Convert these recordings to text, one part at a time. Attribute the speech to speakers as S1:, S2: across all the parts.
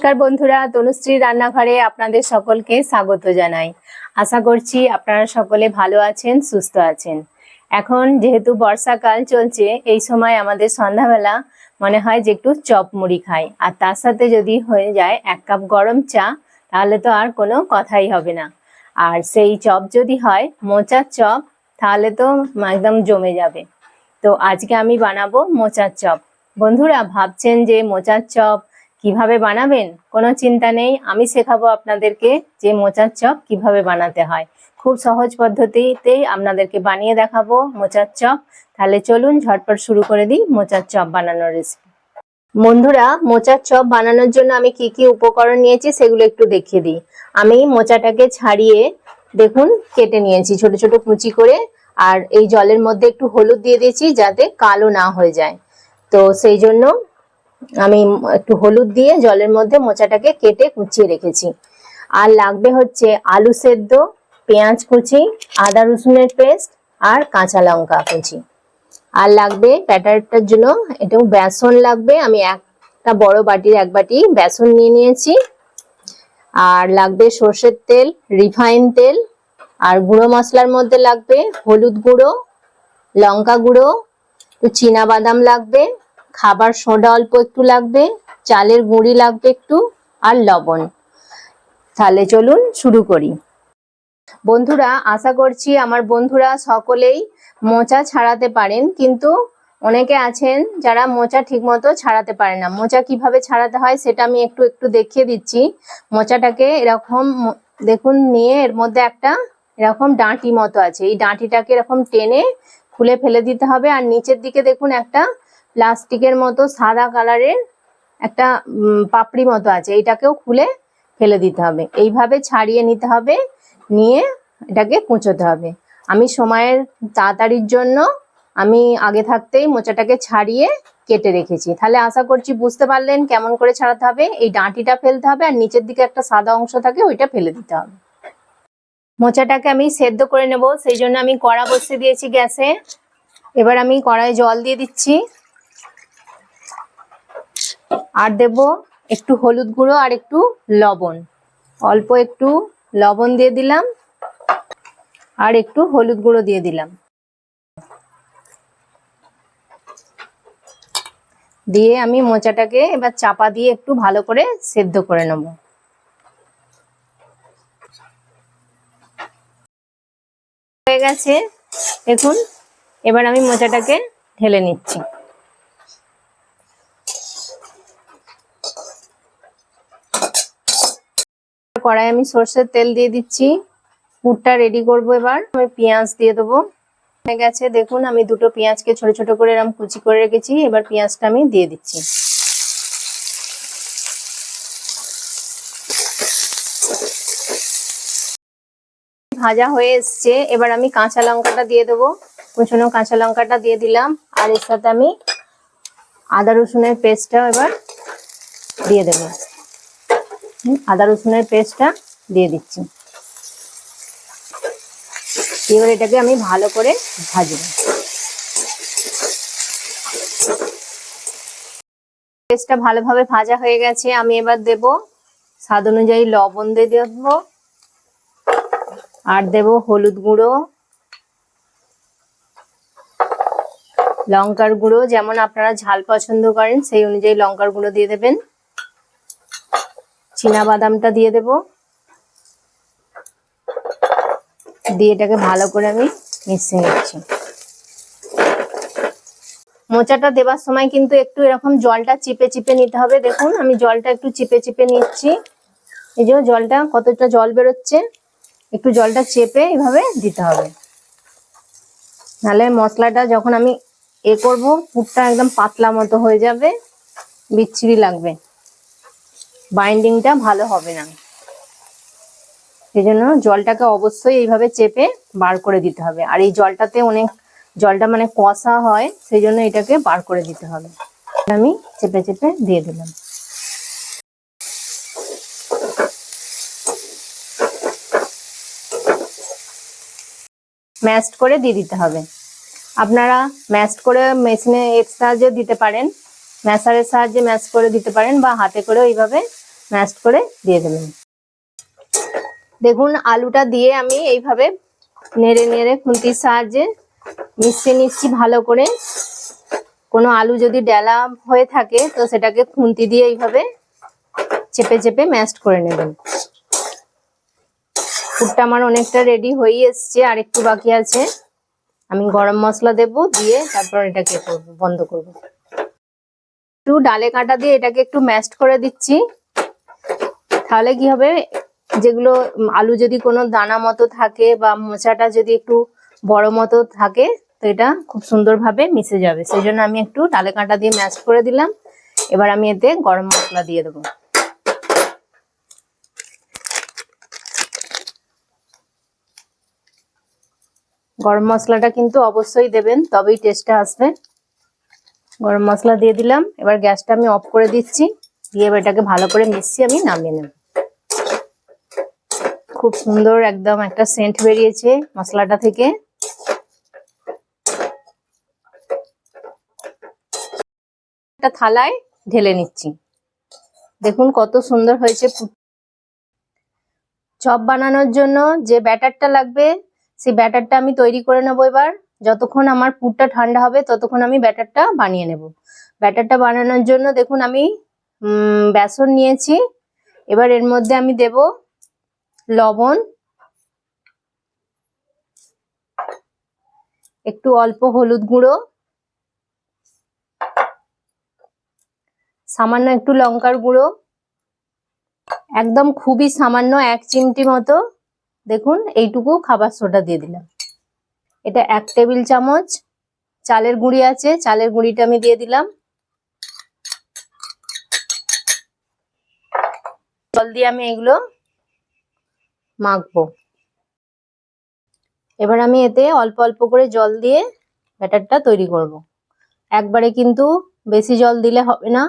S1: নমস্কার বন্ধুরা, তনুশ্রীর রান্নাঘরে আপনাদের সকলকে স্বাগত জানাই। আশা করছি আপনারা সকলে ভালো আছেন, সুস্থ আছেন। এখন যেহেতু বর্ষাকাল চলছে, এই সময় আমাদের সন্ধ্যাবেলা মনে হয় যে একটু চপ মুড়ি খাই, আর তার সাথে যদি হয়ে যায় 1 কাপ গরম চা, তাহলে তো আর কোনো কথাই হবে না। আর সেই চপ যদি হয় মোচার চপ, তাহলে তো একদম জমে যাবে। তো আজকে আমি বানাবো মোচার চপ। বন্ধুরা ভাবছেন যে মোচার চপ কিভাবে বানাবেন? কোনো চিন্তা নেই, আমি শেখাবো আপনাদেরকে যে মোচার চপ কিভাবে বানাতে হয়। খুব সহজ পদ্ধতিতেই আপনাদেরকে বানিয়ে দেখাবো মোচার চপ। তাহলে চলুন ঝটপট শুরু করে দিই মোচার চপ বানানোর রেসিপি। বন্ধুরা, মোচার চপ বানানোর জন্য আমি কি কি উপকরণ নিয়েছি সেগুলো একটু দেখিয়ে দিই। আমি মোচাটাকে ছাড়িয়ে দেখুন কেটে নিয়েছি ছোট ছোট কুচি করে, আর এই জলের মধ্যে একটু হলুদ দিয়ে দিয়েছি যাতে কালো না হয়ে যায়। তো সেই জন্য আমি একটু হলুদ দিয়ে জলের মধ্যে মোচাটাকে কেটে কুচিয়ে রেখেছি। আর লাগবে হচ্ছে আলু সেদ্ধ, পেঁয়াজ কুচি, আদা রসুনের পেস্ট আর কাঁচা লঙ্কা কুচি। আর লাগবে ব্যাটারটার জন্য একটু বেসন লাগবে, আমি একটা বড় বাটির 1 বাটি বেসন নিয়ে নিয়েছি। আর লাগবে সর্ষের তেল, রিফাইন তেল। আর গুঁড়ো মশলার মধ্যে লাগবে হলুদ গুঁড়ো, লঙ্কা গুঁড়ো, একটু চীনা বাদাম লাগবে, খাবার সোডা অল্প একটু লাগবে, চালের গুঁড়ি লাগবে একটু, আর লবণ। তাহলে চলুন শুরু করি। বন্ধুরা, আশা করছি আমার বন্ধুরা সকলেই মোচা ছাড়াতে পারেন, কিন্তু অনেকে আছেন যারা মোচা ঠিকমতো ছাড়াতে পারে না। মোচা কিভাবে ছাড়াতে হয় সেটা আমি একটু একটু দেখিয়ে দিচ্ছি। মোচাটাকে এরকম দেখুন নিয়ে এর মধ্যে একটা এরকম ডাঁটি মতো আছে, এই ডাঁটিটাকে এরকম টেনে খুলে ফেলে দিতে হবে। আর নিচের দিকে দেখুন একটা প্লাস্টিকের মতো সাদা কালারের একটা পাপড়ি মতো আছে, এইটাকেও খুলে ফেলে দিতে হবে। এইভাবে ছাড়িয়ে নিতে হবে, নিয়ে এটাকে কুচোতে হবে। আমি সময়ের তাড়াতাড়ির জন্য আমি আগে থাকতেই মোচাটাকে ছাড়িয়ে কেটে রেখেছি। তাহলে আশা করছি বুঝতে পারলেন কেমন করে ছাড়াতে হবে। এই ডাঁটিটা ফেলতে হবে, আর নিচের দিকে একটা সাদা অংশ থাকে ওইটা ফেলে দিতে হবে। মোচাটাকে আমি সেদ্ধ করে নেব, সেই জন্য আমি কড়া বসিয়ে দিয়েছি গ্যাসে। এবার আমি কড়াই জল দিয়ে দিচ্ছি, আর দেব একটু হলুদ গুঁড়ো আর একটু লবণ। অল্প একটু লবণ দিয়ে দিলাম, আর একটু হলুদ গুঁড়ো দিয়ে দিলাম। দিয়ে আমি মোচাটাকে এবার চাপা দিয়ে একটু ভালো করে সেদ্ধ করে নেব। হয়ে গেছে দেখুন, এবার আমি মোচাটাকে ঢেলে নিচ্ছি। কড়াই আমি সর্ষের তেল দিয়ে দিচ্ছি, পুরটা রেডি করব। এবার আমি পেঁয়াজ দিয়ে দেবো। হয়ে গেছে দেখুন, আমি দুটো পেঁয়াজকে ছোট ছোট করে এরকম কুচি করে রেখেছি। এবার পেঁয়াজটা আমি দিয়ে দিচ্ছি। ভাজা হয়ে এসছে, এবার আমি কাঁচা লঙ্কাটা দিয়ে দেবো। কুচনো কাঁচা লঙ্কাটা দিয়ে দিলাম, আর এর সাথে আমি আদা রসুনের পেস্টটা এবার দিয়ে দেবো। আদা রসুনের পেস্টটা দিয়ে দিচ্ছি। এবার এটাকে আমি ভালো করে ভাজবো। পেস্টটা ভালোভাবে ভাজা হয়ে গেছে, আমি এবার দেব স্বাদ অনুযায়ী লবণ দিয়ে দেবো, আর দেব হলুদ গুঁড়ো, লঙ্কার গুঁড়ো, যেমন আপনারা ঝাল পছন্দ করেন সেই অনুযায়ী লঙ্কার গুঁড়ো দিয়ে দেবেন। চীনা বাদামটা দিয়ে দেব, দিয়ে এটাকে ভালো করে আমি মিশিয়ে নিচ্ছি। মোচাটা দেবার সময় কিন্তু একটু এরকম জলটা চিপে চিপে নিতে হবে। দেখুন আমি জলটা একটু চিপে চিপে নিচ্ছি। এই যে জলটা কতটা জল বেরোচ্ছে, একটু জলটা চেপে এইভাবে দিতে হবে, নাহলে মশলাটা যখন আমি করব পুরটা একদম পাতলা মতো হয়ে যাবে, বিচ্ছিরি লাগবে, বাইন্ডিংটা ভালো হবে না। সেই জন্য জলটাকে অবশ্যই এইভাবে চেপে বার করে দিতে হবে। আর এই জলটাতে অনেক জলটা মানে কষা হয়, সেই জন্য এটাকে বার করে দিতে হবে। আমি চেপে চেপে দিয়ে দিলাম। ম্যাশড করে দিয়ে দিতে হবে। আপনারা ম্যাশড করে মেশিনে এর সাহায্যে দিতে পারেন, ম্যাশারের সাহায্যে ম্যাশ করে দিতে পারেন, বা হাতে করেও এইভাবে ম্যাশ করে দিয়ে দেবেন। দেখুন আলুটা দিয়ে আমি এইভাবে নেড়ে নেড়ে খুন্তির সাহায্যে মিশিয়ে নিচ্ছি ভালো করে। কোনো আলু যদি ডেলা হয়ে থাকে তো সেটাকে খুন্তি দিয়ে এইভাবে চেপে চেপে ম্যাশ করে নেবেন। পুরটা আমার অনেকটা রেডি হয়ে এসছে, আর একটু বাকি আছে। আমি গরম মশলা দেব, দিয়ে তারপর এটাকে বন্ধ করব। একটু ডালে কাঁটা দিয়ে এটাকে একটু ম্যাশ করে দিচ্ছি। তাহলে কি হবে, যেগুলো আলু যদি কোনো দানা মতো থাকে বা মোচাটা যদি একটু বড় মতো থাকে তো এটা খুব সুন্দরভাবে মিশে যাবে। সেই জন্য আমি একটু ডালে কাঁটা দিয়ে ম্যাশ করে দিলাম। এবার আমি এতে গরম মশলা দিয়ে দেবো। গরম মশলাটা কিন্তু অবশ্যই দেবেন, তবেই টেস্টটা আসবে। গরম মশলা দিয়ে দিলাম। এবার গ্যাসটা আমি অফ করে দিচ্ছি, দিয়ে এবার এটাকে ভালো করে মিশিয়ে আমি নামিয়ে নেব। খুব সুন্দর একদম একটা সেন্ট বেরিয়েছে মশলাটা থেকে। একটা থালায় ঢেলে নিচ্ছি। দেখুন কত সুন্দর হয়েছে। চপ বানানোর জন্য যে ব্যাটারটা লাগবে সেই ব্যাটারটা আমি তৈরি করে নেবো। এবার যতক্ষণ আমার পুরটা ঠান্ডা হবে ততক্ষণ আমি ব্যাটারটা বানিয়ে নেব। ব্যাটারটা বানানোর জন্য দেখুন আমি বেসন নিয়েছি। এবার এর মধ্যে আমি দেব লবণ, একটু অল্প হলুদ গুঁড়ো, সামান্য একটু লঙ্কার গুঁড়ো, একদম খুবই সামান্য 1 চিমটি মতো দেখুন এইটুকু খাবার সোডা দিয়ে দিলাম। এটা 1 টেবিল চামচ চালের গুঁড়ি আছে, চালের গুঁড়িটা আমি দিয়ে দিলাম। জল দিয়ে আমি এগুলো মাখবো। এবার আমি এতে অল্প অল্প করে জল দিয়ে ব্যাটারটা তৈরি করব। একবারে কিন্তু বেশি জল দিলে হবে না,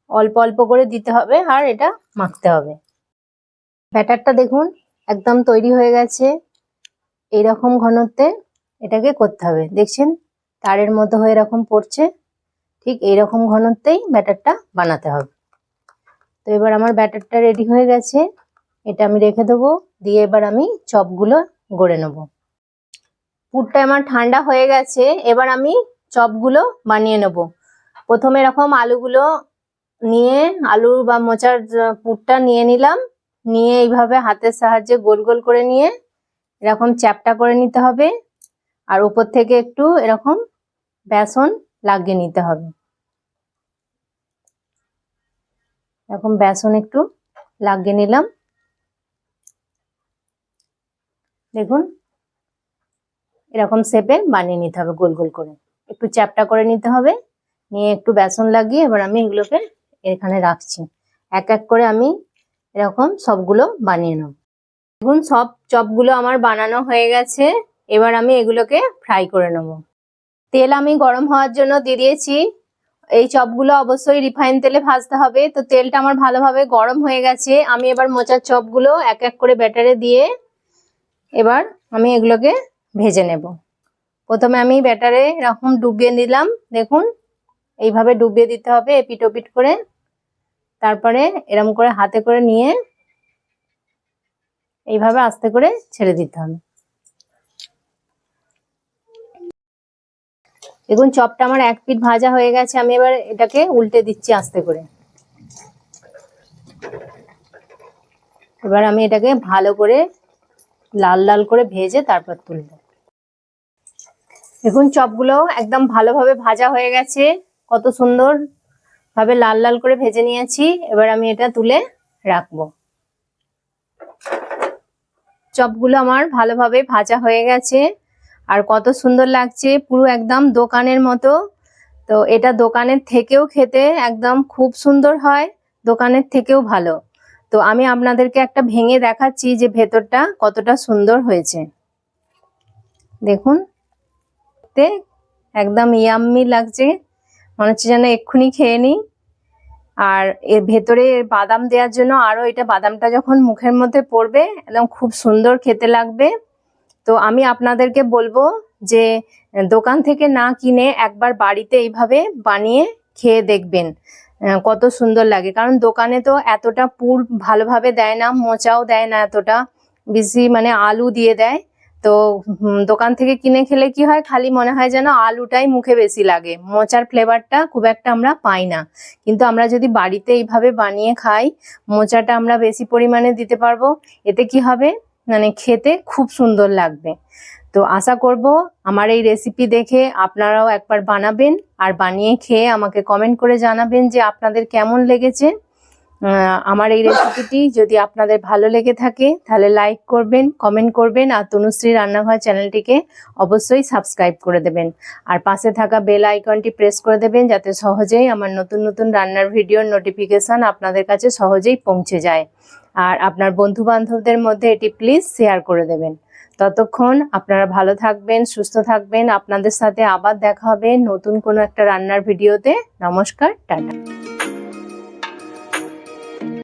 S1: অল্প অল্প করে দিতে হবে আর এটা মাখতে হবে। ব্যাটারটা দেখুন একদম তৈরি হয়ে গেছে। এইরকম ঘনত্বে এটাকে করতে হবে। দেখছেন তারের মতো হয়ে এরকম পড়ছে, ঠিক এইরকম ঘনত্বেই ব্যাটারটা বানাতে হবে। তো এবার আমার ব্যাটারটা রেডি হয়ে গেছে, এটা আমি রেখে দেবো। দিয়ে এবার আমি চপগুলো গড়ে নেব। পুরটা আমার ঠান্ডা হয়ে গেছে, এবার আমি চপগুলো বানিয়ে নেব। প্রথমে এরকম আলুগুলো নিয়ে, আলু বা মোচার পুরটা নিয়ে নিলাম। নিয়ে এইভাবে হাতের সাহায্যে গোল গোল করে নিয়ে এরকম চ্যাপটা করে নিতে হবে, আর উপর থেকে একটু এরকম বেসন লাগিয়ে নিতে হবে। এরকম বেসন একটু লাগিয়ে নিলাম। দেখুন এরকম শেপে বানিয়ে নিতে হবে, গোল গোল করে একটু চ্যাপটা করে নিতে হবে। নিয়ে একটু বেসন লাগিয়ে এবার আমি এগুলোকে এখানে রাখছি। এক এক করে আমি এরকম সবগুলো বানিয়ে নেব। দেখুন সব চপগুলো আমার বানানো হয়ে গেছে। এবার আমি এগুলোকে ফ্রাই করে নেব। তেল আমি গরম হওয়ার জন্য দিয়ে দিয়েছি। এই চপগুলো অবশ্যই রিফাইন তেলে ভাজতে হবে। তো তেলটা আমার ভালোভাবে গরম হয়ে গেছে। আমি এবার মোচার চপগুলো এক এক করে ব্যাটারে দিয়ে এবার আমি এগুলোকে ভেজে নেব। প্রথমে আমি ব্যাটারে এরকম ডুবিয়ে নিলাম। দেখুন এইভাবে ডুবিয়ে দিতে হবে এপিট ওপিট করে। তারপরে এরকম করে হাতে করে নিয়ে এইভাবে আস্তে করে ছেড়ে দিতে হবে। দেখুন চপটা আমার এক পিঠ ভাজা হয়ে গেছে। আমি এবার এটাকে উল্টে দিচ্ছি আস্তে করে। এবার আমি এটাকে ভালো করে লাল লাল করে ভেজে তারপর তুলব। দেখুন চপগুলো একদম ভালোভাবে ভাজা হয়ে গেছে, কত সুন্দর ভাবে লাল লাল করে ভেজে নিয়েছি। এবার আমি এটা তুলে রাখবো। চপগুলো আমার ভালোভাবে ভাজা হয়ে গেছে, আর কত সুন্দর লাগছে, পুরো একদম দোকানের মতো। তো এটা দোকানের থেকেও খেতে একদম খুব সুন্দর হয়, দোকানের থেকেও ভালো। তো আমি আপনাদেরকে একটা ভেঙে দেখাচ্ছি যে ভেতরটা কতটা সুন্দর হয়েছে। দেখুন একদম ইয়াম্মি লাগছে, মনে হচ্ছে যেন এক্ষুনি খেয়ে নিই। আর এর ভেতরে বাদাম দেওয়ার জন্য আরো এটা বাদামটা যখন মুখের মধ্যে পড়বে একদম খুব সুন্দর খেতে লাগবে। তো আমি আপনাদেরকে বলবো যে দোকান থেকে না কিনে একবার বাড়িতে এইভাবে বানিয়ে খেয়ে দেখবেন। কত সুন্দর লাগে। কারণ দোকানে তো এতটা পুর ভালোভাবে দেয় না, মোচাও দেয় না এতটা বেশি, মানে আলু দিয়ে দেয়। তো দোকান থেকে কিনে খেলে কি হয়, খালি মনে হয় যেন আলুটাই মুখে বেশি লাগে, মোচার ফ্লেভারটা খুব একটা আমরা পাই না। কিন্তু আমরা যদি বাড়িতে এইভাবে বানিয়ে খাই, মোচাটা আমরা বেশি পরিমাণে দিতে পারবো। এতে কি হবে, মানে খেতে খুব সুন্দর লাগবে। তো আশা করব আমার এই রেসিপি দেখে আপনারাও একবার বানাবেন, আর বানিয়ে খেয়ে আমাকে কমেন্ট করে জানাবেন যে আপনাদের কেমন লেগেছে। আমার এই রেসিপিটি যদি আপনাদের ভালো লেগে থাকে তাহলে লাইক করবেন, কমেন্ট করবেন, আর তনুশ্রী রান্নাঘর চ্যানেলটিকে অবশ্যই সাবস্ক্রাইব করে দেবেন। আর পাশে থাকা বেল আইকনটি প্রেস করে দেবেন, যাতে সহজেই আমার নতুন নতুন রান্নার ভিডিওর নোটিফিকেশান আপনাদের কাছে সহজেই পৌঁছে যায়। আর আপনার বন্ধু বান্ধবদের মধ্যে এটি প্লিজ শেয়ার করে দেবেন। ততক্ষণ আপনারা ভালো থাকবেন, সুস্থ থাকবেন। আপনাদের সাথে আবার দেখা হবে নতুন কোনো একটা রান্নার ভিডিওতে। নমস্কার, টাটা।